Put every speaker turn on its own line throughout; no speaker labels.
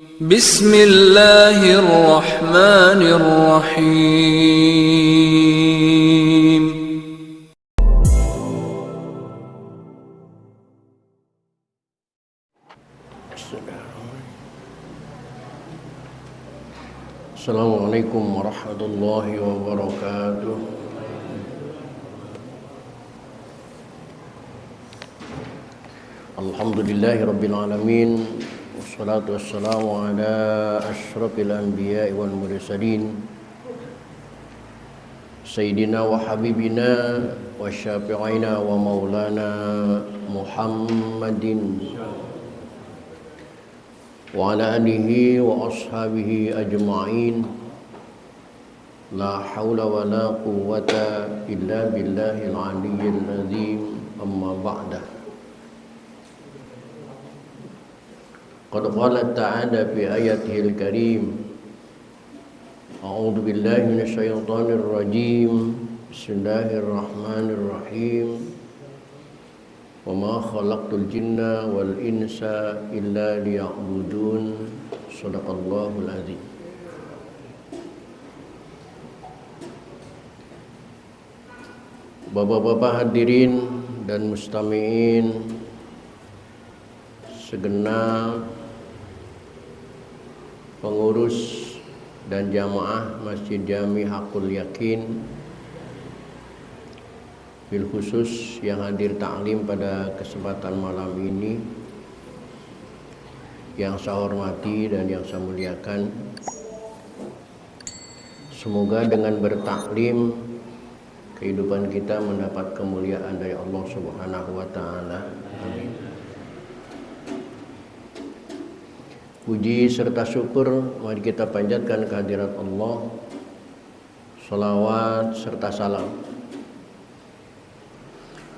Bismillahirrahmanirrahim.
Assalamualaikum warahmatullahi wabarakatuh. Alhamdulillahi rabbil alamin. Wassalatu wassalamu ala asyrafil anbiya'i wal mursalin Sayyidina wa habibina wa syafi'ina wa maulana Muhammadin wa ala alihi wa ashabihi ajma'in. La hawla wa la quwwata illa billahil aliyyil azim. Amma ba'da. Qad qala ta'ala fi ayatihil karim. A'udzu billahi minasyaitonir rajim. Bismillahirrahmanirrahim. Wa ma khalaqtul jinna wal insa illa liya'budun. Shadaqallahul azim. Bapak-bapak hadirin dan mustami'in segenap pengurus dan jamaah Masjid Jami Hakul Yakin, bil khusus yang hadir taklim pada kesempatan malam ini, yang saya hormati dan yang saya muliakan. Semoga dengan bertaklim kehidupan kita mendapat kemuliaan dari Allah Subhanahu wa taala. Amin. Puji serta syukur mari kita panjatkan kehadirat Allah. Salawat serta salam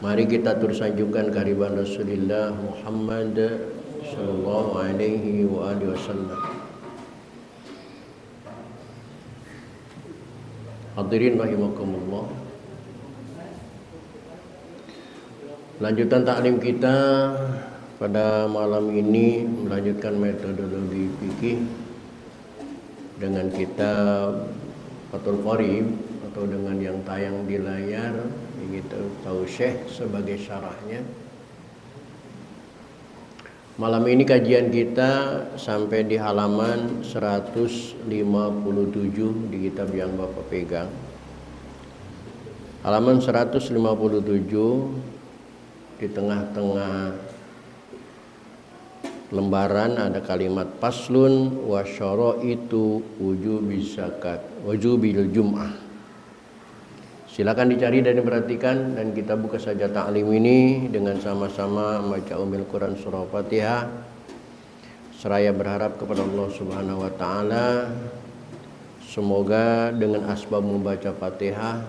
mari kita terus sanjungkan kehadiran Rasulullah Muhammad sallallahu alaihi wa alihi wasallam. Hadirin rahimakumullah. Lanjutan taklim kita pada malam ini melanjutkan metodologi fikih dengan kitab Fathul Qorib atau dengan yang tayang di layar, begitu Tausyih sebagai syarahnya. Malam ini kajian kita sampai di halaman 157 di kitab yang Bapak pegang. Halaman 157, di tengah-tengah lembaran ada kalimat faslun wa syaraitu wujubiz zakat wujubil jum'ah. Silakan dicari dan diperhatikan, dan kita buka saja taklim ini dengan sama-sama membaca Ummul Quran surah Fatihah. Seraya berharap kepada Allah Subhanahu wa taala semoga dengan asbab membaca Fatihah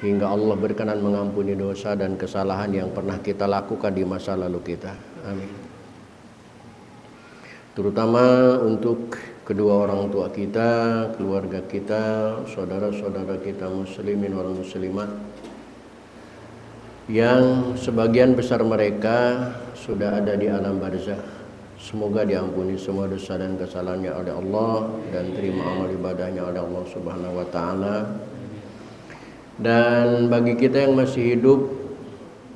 hingga Allah berkenan mengampuni dosa dan kesalahan yang pernah kita lakukan di masa lalu kita. Amin. Terutama untuk kedua orang tua kita, keluarga kita, saudara-saudara kita muslimin wal muslimat yang sebagian besar mereka sudah ada di alam barzakh. Semoga diampuni semua dosa dan kesalahannya oleh Allah dan terima amal ibadahnya oleh Allah Subhanahu wa taala. Dan bagi kita yang masih hidup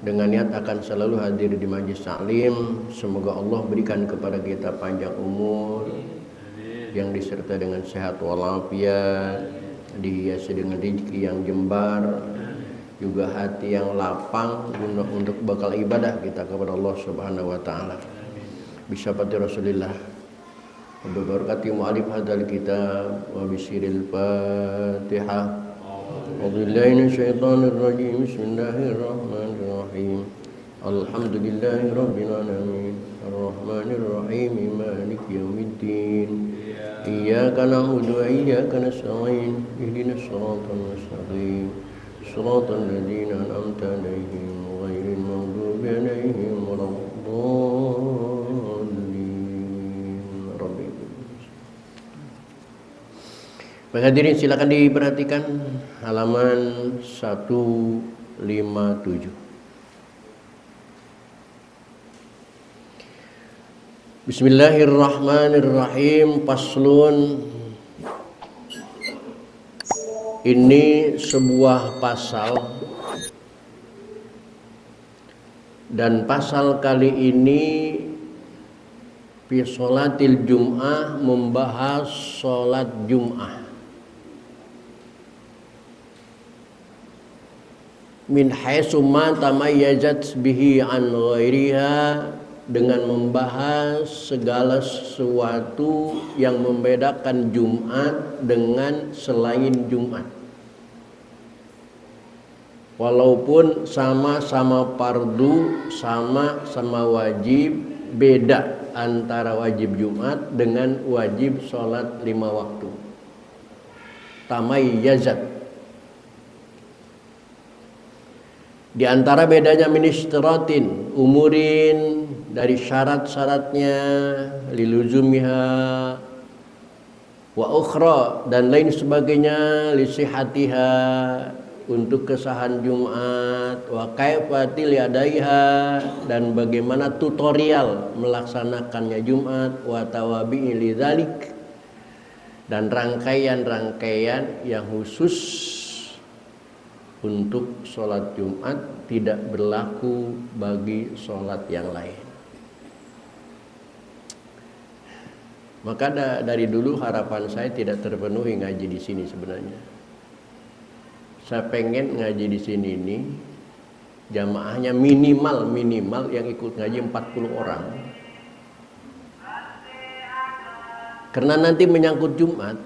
dengan niat akan selalu hadir di majlis taklim, semoga Allah berikan kepada kita panjang umur yang disertai dengan sehat walafiat, dihiasi dengan rezeki yang jembar, juga hati yang lapang untuk bekal ibadah kita kepada Allah Subhanahu wa taala. Bisyafaati Rasulillah wa barakati mu'alif hadzal kitab wa bisiril Fatihah. A'udzubillahi minasyaitonir rajim. Bismillahirrahmanirrahim. Alhamdulillahi rabbil alamin. Arrahmanir rahim. Maliki yaumiddin. Iyyaka na'budu wa iyyaka nasta'in. Ihdinas siratal mustaqim. Shiratal ladzina an'amta 'alaihim ghairil maghdubi 'alaihim waladdallin. Rabbil. Baik hadirin, silakan diperhatikan halaman 157. Bismillahirrahmanirrahim. Paslun. Ini sebuah pasal, dan pasal kali ini fi sholatil jum'ah, membahas sholat jum'ah. Min haitsu ma tamayyazat bihi an ghairiha, dengan membahas segala sesuatu yang membedakan Jumat dengan selain Jumat. Walaupun sama-sama fardu, sama-sama wajib, beda antara wajib Jumat dengan wajib sholat 5 waktu. Tamayyazat. Di antara bedanya ministratin, umurin, dari syarat-syaratnya, liluzumiha, wa ukhra, dan lain sebagainya, lisihatiha, untuk kesahan Jumat, wa kaifatil yadaiha, dan bagaimana tutorial melaksanakannya Jumat, wa tawabi'i lidzalik, dan rangkaian-rangkaian yang khusus untuk sholat Jumat, tidak berlaku bagi sholat yang lain. Maka dari dulu harapan saya tidak terpenuhi ngaji di sini sebenarnya. Saya pengen ngaji di sini ini jamaahnya minimal yang ikut ngaji 40 orang. Karena nanti menyangkut Jumat,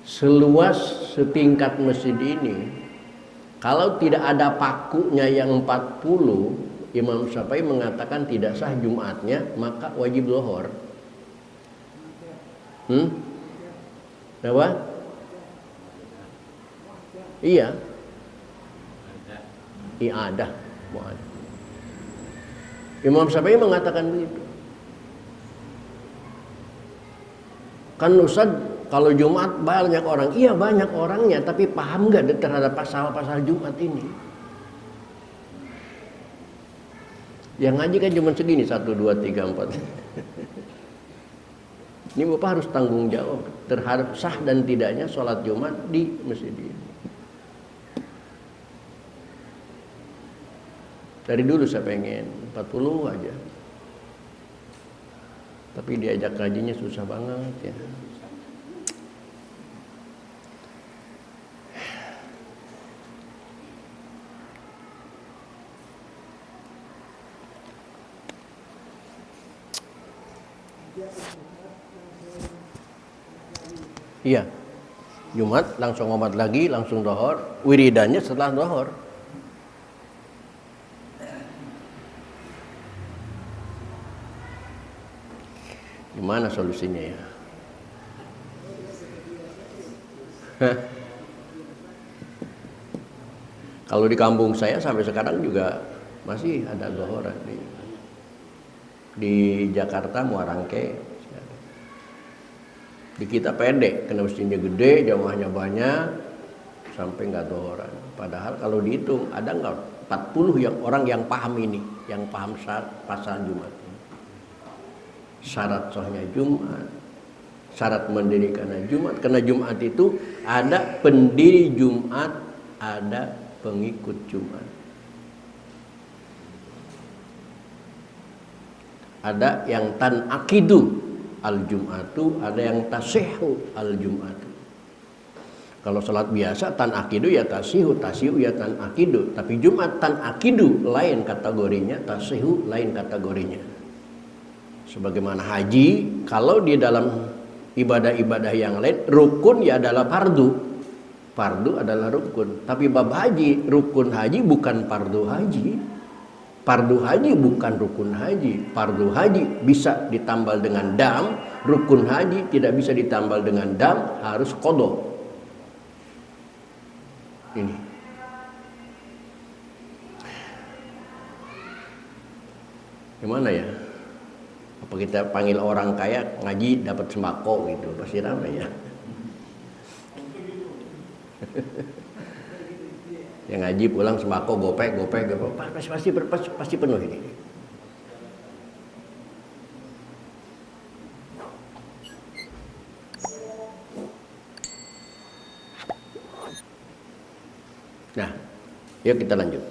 seluas setingkat masjid ini, kalau tidak ada pakunya yang 40, Imam Syafi'i mengatakan tidak sah Jumatnya, maka wajib zuhur. Apa? Iya. I'adah. Imam Syafi'i mengatakan begitu. Kan Ustaz, kalau Jumat banyak orang, iya banyak orangnya, tapi paham nggak terhadap pasal-pasal Jumat ini? Yang ngaji kan cuma segini, 1, 2, 3, 4. Ini Bapak harus tanggung jawab terhadap sah dan tidaknya sholat Jumat di masjid ini. Dari dulu saya pengen 40 aja, tapi diajak ngajinya susah banget ya. Iya, Jumat langsung ngomat lagi, langsung dohor, wiridannya setelah dohor. Gimana solusinya ya? Kalau di kampung saya sampai sekarang juga masih ada dohoran di Jakarta, Muarangke. Di kita pendek, karena masjidnya gede, jamaahnya banyak, sampai nggak dohoran. Padahal kalau dihitung ada nggak 40 yang orang yang paham ini, yang paham pasal Jumat. Syarat sahnya Jumat, syarat mendirikannya Jumat. Karena Jumat itu ada pendiri Jumat, ada pengikut Jumat. Ada yang tanakidu al-Jum'atu, ada yang tasihu al-Jum'atu. Kalau salat biasa tanakidu ya tasihu ya tanakidu. Tapi Jumat tanakidu lain kategorinya, tasihu lain kategorinya. Sebagaimana haji, kalau di dalam ibadah-ibadah yang lain rukun ya adalah fardu. Fardu adalah rukun. Tapi bab haji, rukun haji bukan fardu haji. Fardu haji bukan rukun haji. Fardu haji bisa ditambal dengan dam, rukun haji tidak bisa ditambal dengan dam, harus qadha. Ini. Gimana ya? Apa kita panggil orang kaya ngaji dapat sembako gitu, pasti ramai ya. Yang ngaji pulang sembako gopek pasti penuh ini. Nah, yuk kita lanjut.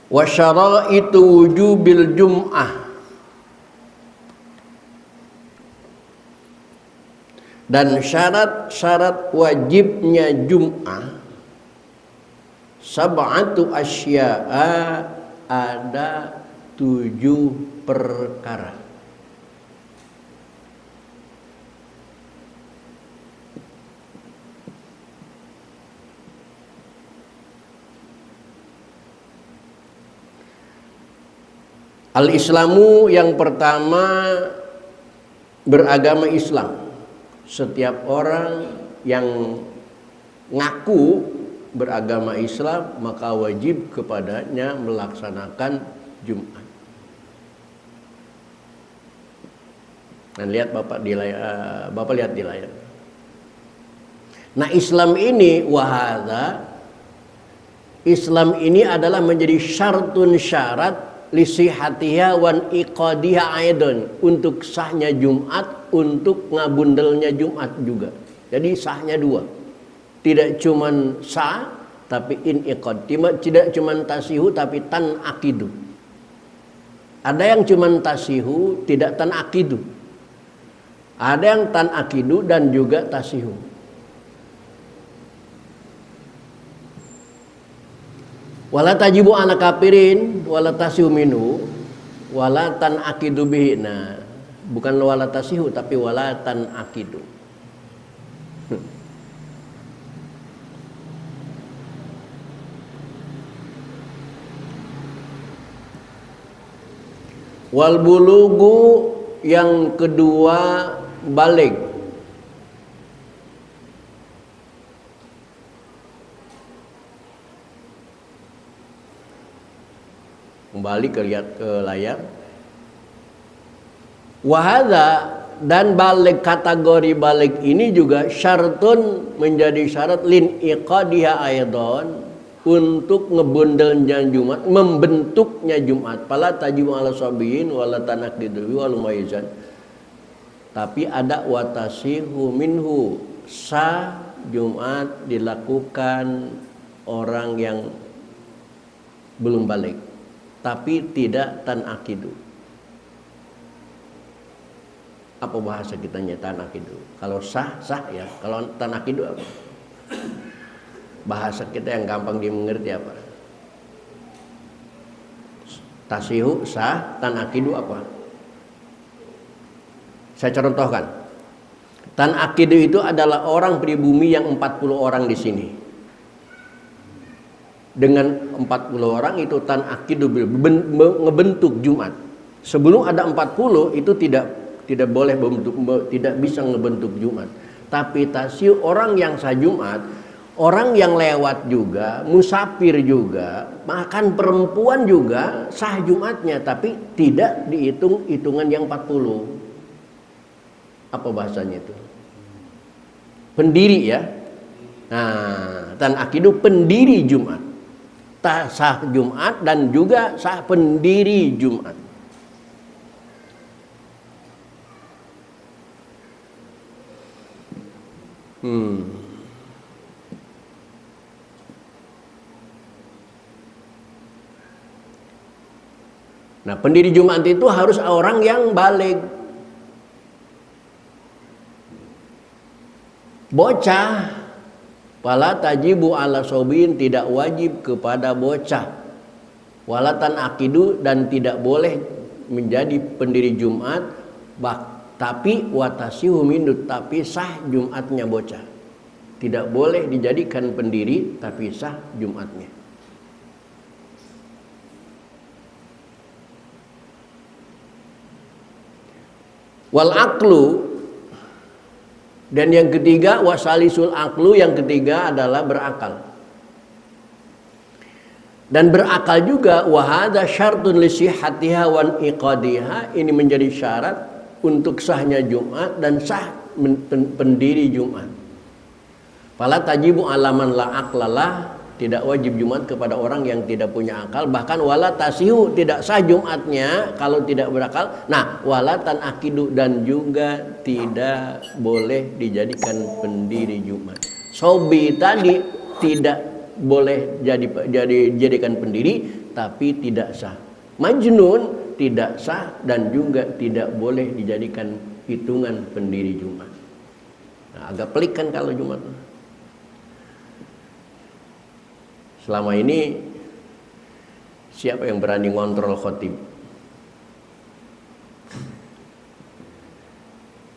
Wa syara'itu wujubil jum'ah, dan syarat-syarat wajibnya Jum'ah sab'atu asya'a, ada 7 perkara. Al-Islamu yang pertama, beragama Islam. Setiap orang yang ngaku beragama Islam maka wajib kepadanya melaksanakan Jumat. Dan lihat Bapak di layar, Bapak lihat di layar. Nah, Islam ini Islam ini adalah menjadi syartun syarat lisihatiha wan iqadiha aidon, untuk sahnya Jumat, untuk ngabundelnya Jumat juga. Jadi sahnya 2. Tidak cuman sah tapi iniqad. Tidak cuman tasihu tapi tan akidu. Ada yang cuman tasihu tidak tan akidu. Ada yang tan akidu dan juga tasihu. Wala tajibu ala kafirin wala tasihu minhu wala tan akidu bihi. Nah, bukan wala tasihu tapi wala tan akidu. Wal bulugu yang kedua balig. Kembali ke lihat ke layar. Wahada, dan balik, kategori balik ini juga syartun, menjadi syarat lin iqadiha aidon, untuk ngebundelnya Jumat, membentuknya Jumat. Fala tajibu ala sabiyin wala tanaqdidu wal mumayyizan. Tapi ada watasihu minhu, sah Jumat dilakukan orang yang belum balik, tapi tidak tan akidu. Apa bahasa kitanya tan akidu? Kalau sah, sah ya. Kalau tan akidu apa? Bahasa kita yang gampang dimengerti apa? Tasihu, sah, tan akidu apa? Saya contohkan. Tan akidu itu adalah orang pribumi yang 40 orang di sini. Dengan 40 orang itu tan akidu ngebentuk Jumat. Sebelum ada 40 itu tidak boleh membentuk, tidak bisa ngebentuk Jumat. Tapi tasih orang yang sah Jumat, orang yang lewat juga, musafir juga, bahkan perempuan juga sah Jumatnya, tapi tidak dihitung hitungan yang 40. Apa bahasanya itu? Pendiri ya. Nah, tan akidu pendiri Jumat. Sah Jumat dan juga sah pendiri Jumat. Nah, pendiri Jumat itu harus orang yang baligh. Bocah, fala tajibu ala sobin, tidak wajib kepada bocah. Walatan akidu, dan tidak boleh menjadi pendiri Jumat. Tapi watasihu minut, tapi sah Jumatnya bocah. Tidak boleh dijadikan pendiri, tapi sah Jumatnya. Wal aklu, dan yang ketiga wasalisul aklu, yang ketiga adalah berakal. Dan berakal juga wahada syartun lisihatiha wan iqadiha, ini menjadi syarat untuk sahnya Jumat dan sah pendiri Jumat. Fala tajibu alaman la aqlalah, tidak wajib Jumat kepada orang yang tidak punya akal, bahkan wala tasihu, tidak sah Jumatnya kalau tidak berakal. Nah, wala tan akidu, dan juga tidak boleh dijadikan pendiri Jumat. Sobi tadi tidak boleh jadikan pendiri, tapi tidak sah. Majnun tidak sah dan juga tidak boleh dijadikan hitungan pendiri Jumat. Nah, agak pelik kan kalau Jumat. Selama ini siapa yang berani ngontrol khotib?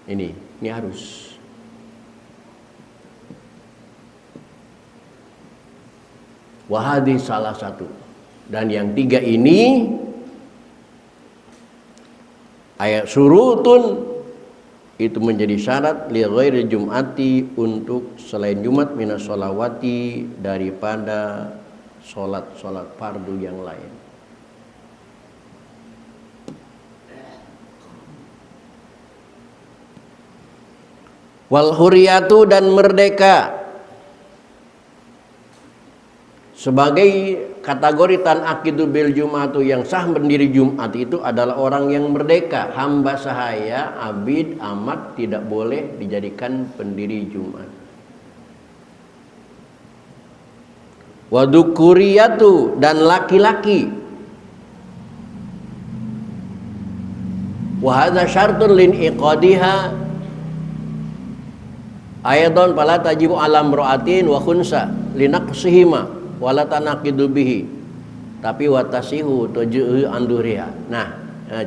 Ini harus. Wahadi salah satu. Dan yang tiga ini ayat surutun itu menjadi syarat li ghairi jum'ati, untuk selain Jumat, minas sholawati, daripada sholat fardu yang lain. Wal huriyatu, dan merdeka. Sebagai kategori tan akidu bil jum'atu, yang sah berdiri Jumat itu adalah orang yang merdeka, hamba sahaya, abid, amat, tidak boleh dijadikan pendiri Jumat. Wadukuriyatu, dan laki-laki. Wahada syartun lin iqadiha ayadon pala tajibu alam ro'atin wa khunsa linaqsihima wala tanaqidu bihi, tapi watasihu tuju'u anduriha. Nah,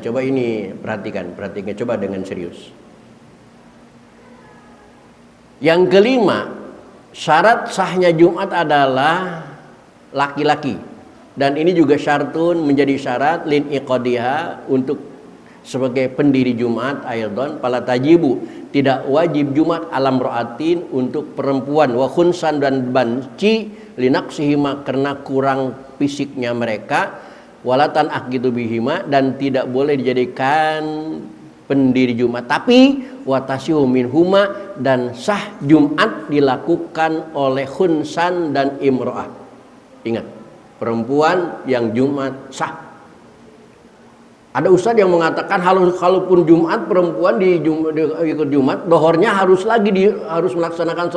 coba ini perhatikan coba dengan serius. Yang kelima, syarat sahnya Jumat adalah laki-laki, dan ini juga syartun, menjadi syarat lin iqadiha, untuk sebagai pendiri Jumat. Ayadon pala tajibu, tidak wajib Jumat alam ro'atin, untuk perempuan, wa khunsan, dan banci, linaksihima, karena kurang fisiknya mereka, walatan akidu bihima, dan tidak boleh dijadikan pendiri Jumat. Tapi watasihu minhuma, dan sah Jumat dilakukan oleh khunsan dan imro'ah. Ingat, perempuan yang Jumat sah. Ada ustadz yang mengatakan kalaupun Jumat perempuan ikut Jumat, dohornya harus melaksanakan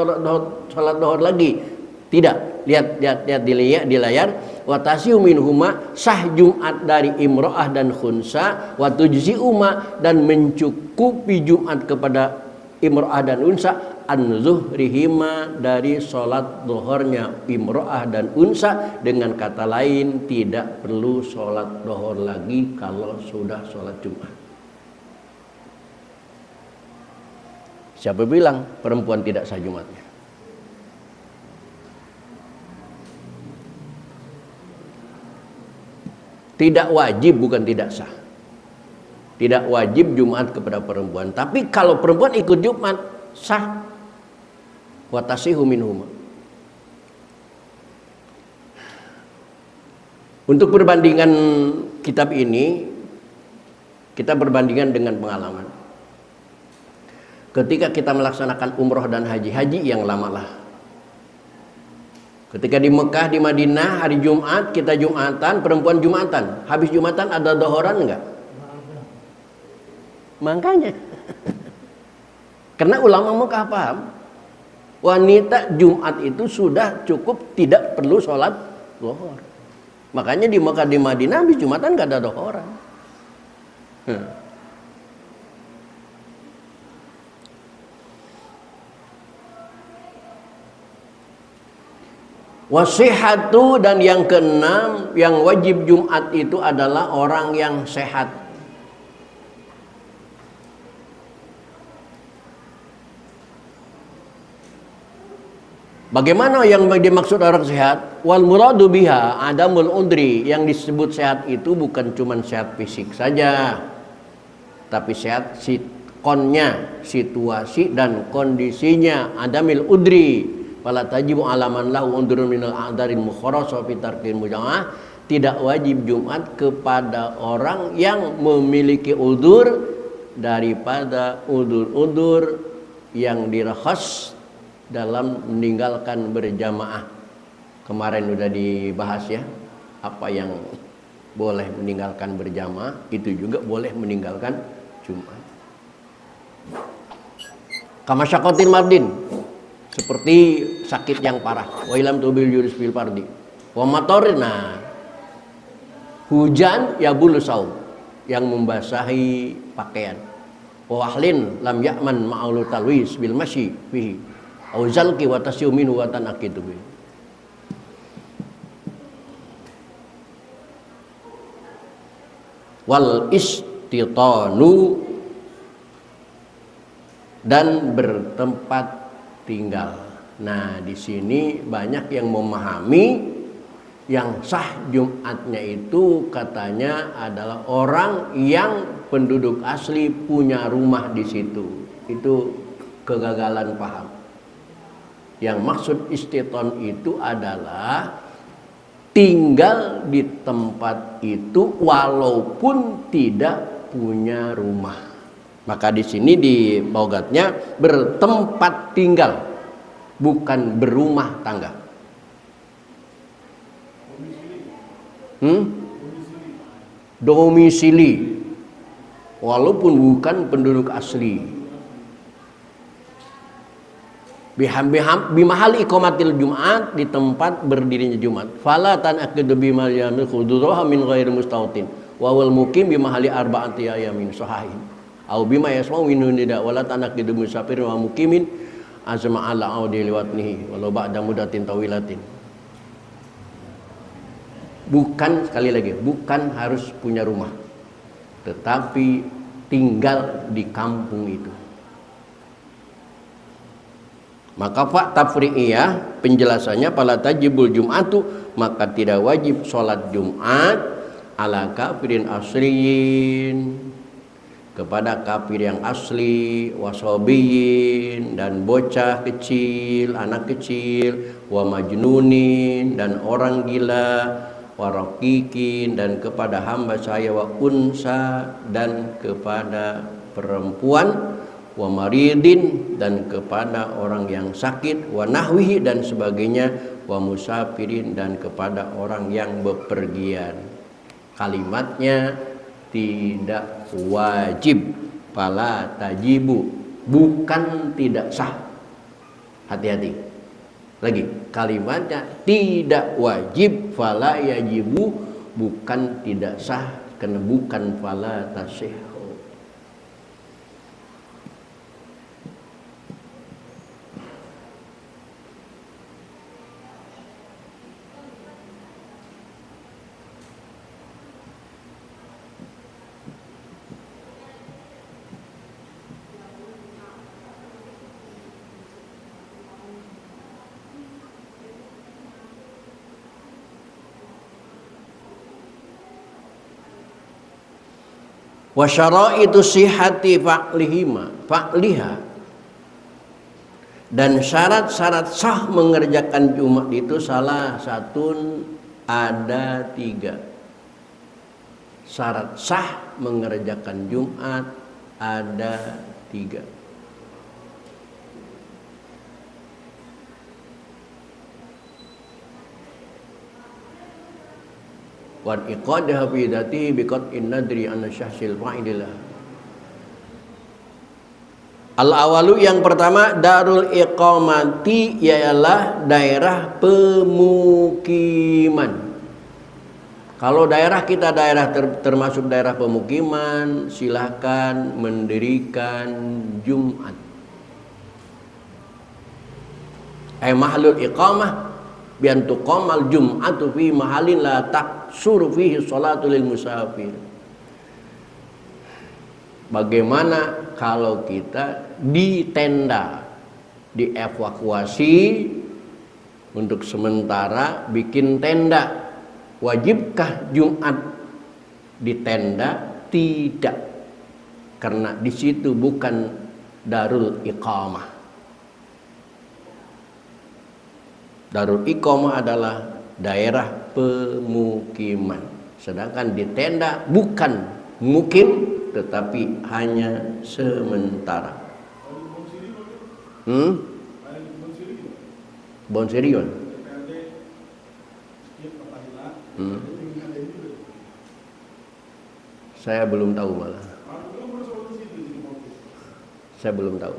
sholat dohor lagi. Tidak, lihat di layar. Watasiu minhuma, sah Jumat dari imro'ah dan khunsa, wa tujzi'uma, dan mencukupi Jumat kepada imro'ah dan unsa, an zuhrihima, dari sholat dohornya imro'ah dan unsa. Dengan kata lain, tidak perlu sholat dohor lagi kalau sudah sholat Jumat. Siapa bilang perempuan tidak sah Jumatnya? Tidak wajib, bukan tidak sah. Tidak wajib Jumat kepada perempuan. Tapi kalau perempuan ikut Jumat, sah. Watasihu minhuma. Untuk perbandingan kitab ini, kita berbandingan dengan pengalaman. Ketika kita melaksanakan umroh dan haji yang lama lah. Ketika di Mekah, di Madinah, hari Jumat, kita Jumatan, perempuan Jumatan. Habis Jumatan ada dohoran enggak? Makanya. Karena ulama Mekah paham, wanita Jumat itu sudah cukup, tidak perlu sholat dohor. Makanya di Mekah, di Madinah, habis Jumatan enggak ada dohoran. Wasihatu, dan yang keenam, yang wajib Jumat itu adalah orang yang sehat. Bagaimana yang dimaksud orang sehat? Wal muradu biha adamul udri. Yang disebut sehat itu bukan cuma sehat fisik saja, tapi sehat sikonnya, situasi dan kondisinya. Adamil udri fala tajibu alaman lahu undurun minal a'darin mukharrasa fi tarkil mujama'ah. Tidak wajib Jumat kepada orang yang memiliki udzur daripada udzur yang dirakhas dalam meninggalkan berjamaah. Kemarin udah dibahas ya, apa yang boleh meninggalkan berjamaah, itu juga boleh meninggalkan Jumat. Kama syakotin mardin, seperti sakit yang parah. Wa ilam tubil juris bil fardi. Wa matorina, hujan ya bulu saum, yang membasahi pakaian. Wa ahlin lam ya'man ma'alu talwis bil masyi fihi. Au zalki wa tasyumin wa tanaqidu bihi. Wal istitanu, dan bertempat tinggal. Nah, di sini banyak yang memahami yang sah Jumatnya itu katanya adalah orang yang penduduk asli punya rumah di situ. Itu kegagalan paham. Yang maksud istiton itu adalah tinggal di tempat itu walaupun tidak punya rumah. Maka di sini di logatnya bertempat tinggal, bukan berumah tangga. Domisili, walaupun bukan penduduk asli. Bimahal iqamatil Jumat, di tempat berdirinya Jumat. Fala tanaqidu bimal yamil khudurah min ghairi mustautin. Wa wal muqim bimahali arba'ati ayamin sahihin. Au bima yasma'u min nida wala tanaqidu musafir wa muqimin azma ala audi liwatnihi walau ba'da mudatin tawilatin. Bukan, sekali lagi, bukan harus punya rumah, tetapi tinggal di kampung itu. Maka Pak Tafri'iyah penjelasannya pala tajibul Jum'atu, maka tidak wajib sholat Jumat ala kafirin asliyin, kepada kafir yang asli, wasobiyin, dan bocah kecil, anak kecil, wa majnunin, dan orang gila, warakikin, dan kepada hamba saya, wa unsa, dan kepada perempuan, wa maridin, dan kepada orang yang sakit, wa nahwihi, dan sebagainya, wa musafirin, dan kepada orang yang bepergian. Kalimatnya tidak wajib, fala tajibu, bukan tidak sah. Hati-hati. Lagi, kalimatnya tidak wajib, fala yajibu, bukan tidak sah, karena bukan fala tasih. Wa syara'itu sihhati fa'liha, dan syarat-syarat sah mengerjakan Jumat itu salah satu ada 3. Syarat sah mengerjakan Jumat ada 3. Wan iqadah bidati biqat innadri anna syahsil fa'idilah. Al awalu, yang pertama, darul iqamati, ialah daerah pemukiman. Kalau daerah kita daerah termasuk daerah pemukiman, silahkan mendirikan Jumat. Mahlul iqamah bian tuqamal jum'atu fi mahalin la taqsuru fihi sholatu lil musafir. Bagaimana kalau kita di tenda, dievakuasi untuk sementara bikin tenda, wajibkah Jumat di tenda? Tidak, karena di situ bukan darul iqamah. Darul iqamah adalah daerah pemukiman, sedangkan di tenda bukan mukim, tetapi hanya sementara. Bonserion. Saya belum tahu malah. Saya belum tahu.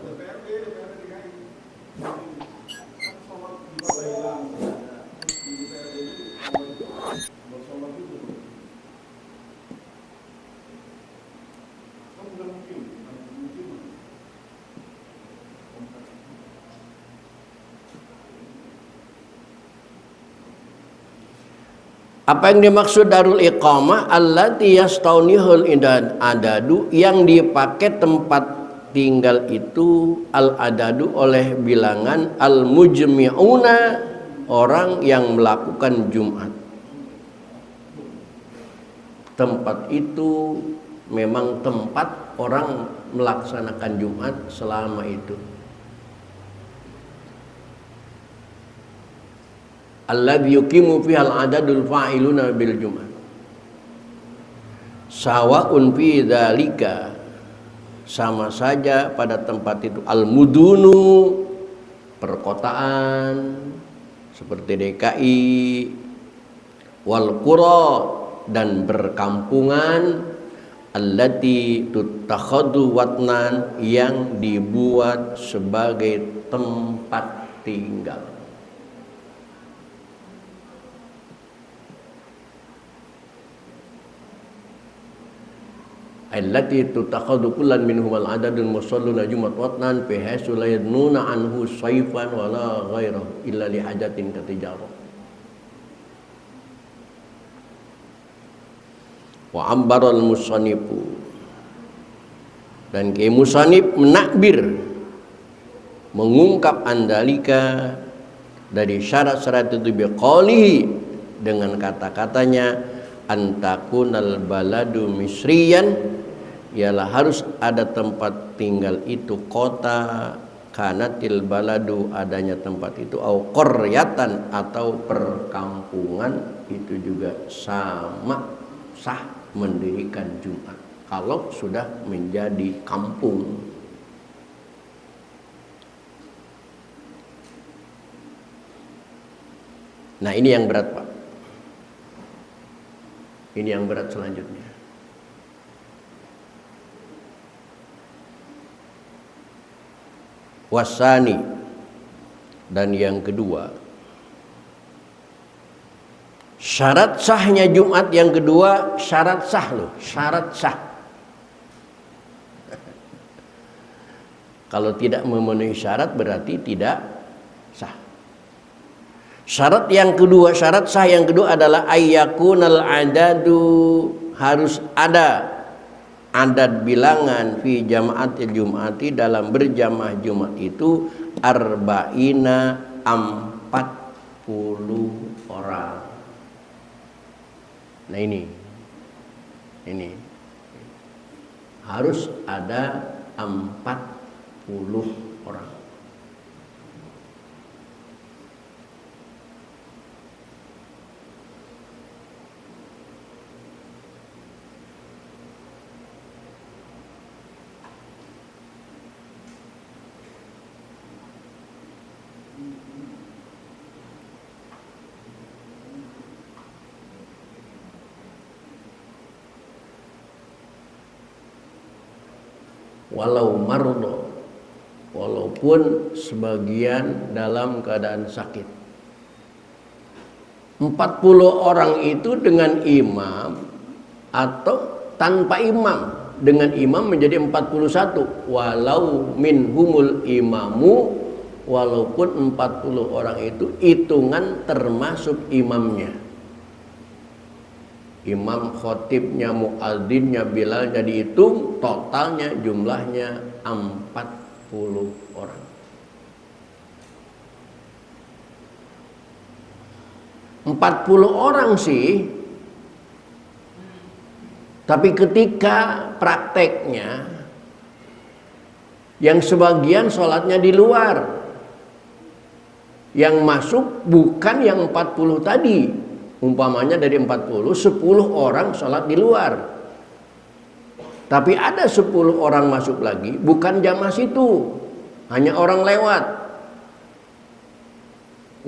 Apa yang dimaksud darul iqamah? Allati yastaunihul adadu, yang dipakai tempat tinggal itu al adadu oleh bilangan al mujmi'una, orang yang melakukan Jumat. Tempat itu memang tempat orang melaksanakan Jumat selama itu. Alladzi yuqimu fihal adadul fa'iluna bil Jumat. Sawa'un fi dzalika, sama saja pada tempat itu, al mudunu, perkotaan seperti DKI, wal qura, dan berkampungan, allati tutakhadu watnan, yang dibuat sebagai tempat tinggal. Allati tutakhadu kullan minhum al-adadul musalluna jumat watnan bihaitsu la yadnuna anhu sayfan wala ghairahu illa li hajatin katijarah. Wa ambaral musannifu, dan Kiai Musannif menakbir, mengungkap andalika dari syarat-syarat itu biqaulihi, dengan kata-katanya antakunal baladu misriyan, ialah harus ada tempat tinggal itu kota, kanatil baladu, adanya tempat itu, au qaryatan, atau perkampungan, itu juga sama sah mendirikan Jumat kalau sudah menjadi kampung. Nah, ini yang berat, Pak. Ini yang berat selanjutnya. Wasani, dan yang kedua, syarat sahnya Jumat yang kedua, syarat sah loh, syarat sah. Kalau tidak memenuhi syarat berarti tidak sah. Syarat yang kedua, syarat sah yang kedua adalah ayyakunal adadu, harus ada adad bilangan fi jama'atil jum'ati, dalam berjamaah Jumat itu, arba'ina, 40 orang. Nah, ini harus ada 40 orang. Walau mardo, walaupun sebagian dalam keadaan sakit. 40 orang itu dengan imam atau tanpa imam. Dengan imam menjadi 41. Walau minhumul imamu, walaupun 40 orang itu hitungan termasuk imamnya. Imam, khotibnya, muadzinnya, bilalnya dihitung, totalnya jumlahnya 40 orang. 40 orang sih, tapi ketika prakteknya yang sebagian sholatnya di luar, yang masuk bukan yang 40 tadi. Umpamanya dari 40, 10 orang sholat di luar. Tapi ada 10 orang masuk lagi, bukan jamaah situ, hanya orang lewat.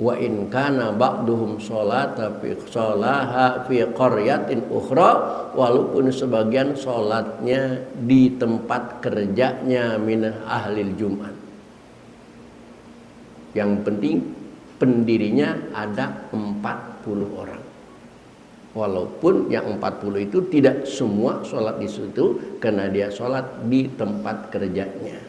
wa in kana ba'duhum sholata fi sholaha fi qaryatin ukhra, walaupun sebagian sholatnya di tempat kerjanya min ahlil Jumat. Yang penting pendirinya ada 40 orang. Walaupun yang 40 itu tidak semua sholat di situ, karena dia sholat di tempat kerjanya.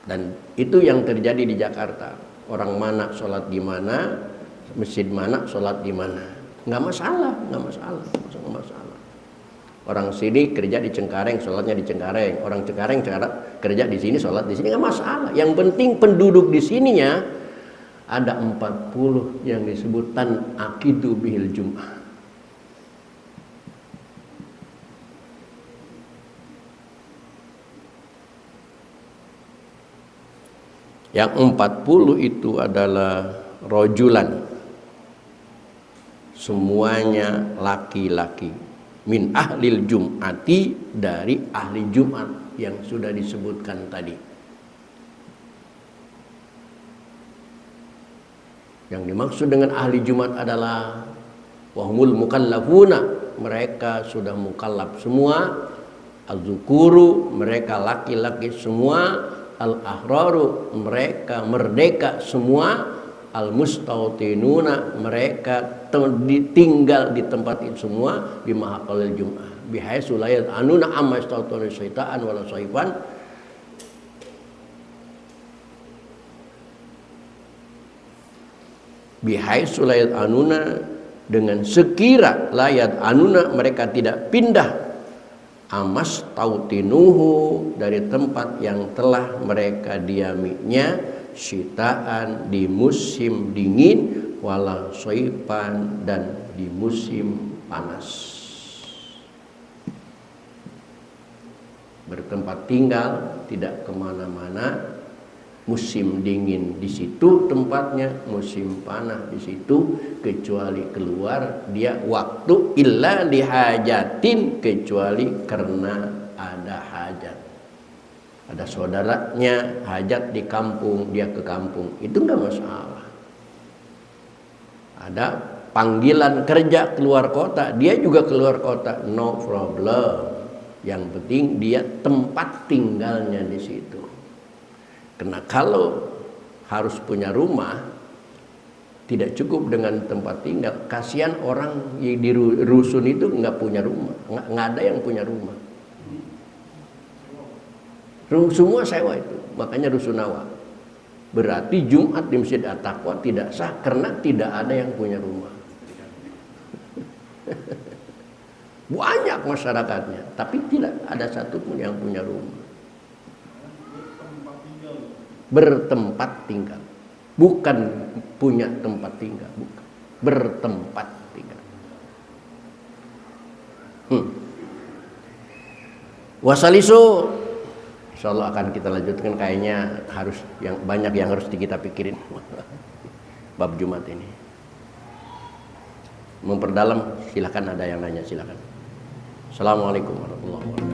Dan itu yang terjadi di Jakarta. Orang mana sholat di mana, masjid mana sholat di mana, nggak masalah. Orang sini kerja di Cengkareng, sholatnya di Cengkareng. Orang Cengkareng kerja di sini, sholat di sini, nggak masalah. Yang penting penduduk di sininya ada 40 yang disebut aqidu bihil Jum'ah. Yang 40 itu adalah rojulan, semuanya laki-laki, min ahlil Jum'ati, dari ahli Jumat yang sudah disebutkan tadi. Yang dimaksud dengan ahli Jumat adalah wahumul mukallafuna, mereka sudah mukallaf semua, az-zukuru, mereka laki-laki semua, al-ahraru, mereka merdeka semua, al-mustautinuna, mereka tinggal di tempat itu semua, bimahaqalil Jum'ah bihaisu la yad'anuna amma istautuna syaitan wala saifan, bihaisu la yad'anuna, dengan sekira la yad'anuna, mereka tidak pindah, amas tautinuhu, dari tempat yang telah mereka diaminya, syitaan, di musim dingin, wala soifan, dan di musim panas. Bertempat tinggal, tidak kemana-mana, musim dingin di situ tempatnya, musim panas di situ, kecuali keluar dia waktu illa lihajatin, kecuali karena ada hajat. Ada saudaranya hajat di kampung, dia ke kampung, itu enggak masalah. Ada panggilan kerja keluar kota, dia juga keluar kota, no problem. Yang penting dia tempat tinggalnya di situ. Karena kalau harus punya rumah, tidak cukup dengan tempat tinggal. Kasihan orang di rusun itu nggak punya rumah, nggak ada yang punya rumah. Semua sewa itu, makanya rusunawa. Berarti Jumat di Masjid At-Taqwa tidak sah karena tidak ada yang punya rumah. Banyak masyarakatnya, tapi tidak ada satupun yang punya rumah. Bertempat tinggal, bukan punya tempat tinggal, bukan. Bertempat tinggal. Wasalisu, insyaallah akan kita lanjutkan, kayaknya harus yang banyak yang harus kita pikirin bab Jumat ini. Memperdalam, silakan, ada yang nanya silakan. Assalamualaikum warahmatullahi wabarakatuh.